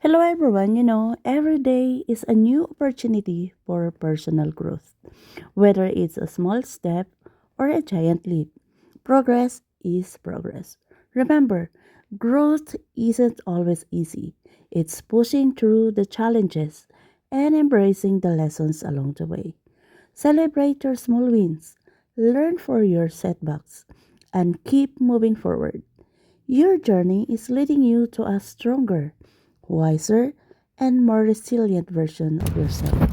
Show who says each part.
Speaker 1: Hello, everyone. Every day is a new opportunity for personal growth. Whether it's a small step or a giant leap, progress is progress. Remember, growth isn't always easy, it's pushing through the challenges and embracing the lessons along the way. Celebrate your small wins, learn for your setbacks, and keep moving forward. Your journey is leading you to a stronger, wiser, and more resilient version of yourself.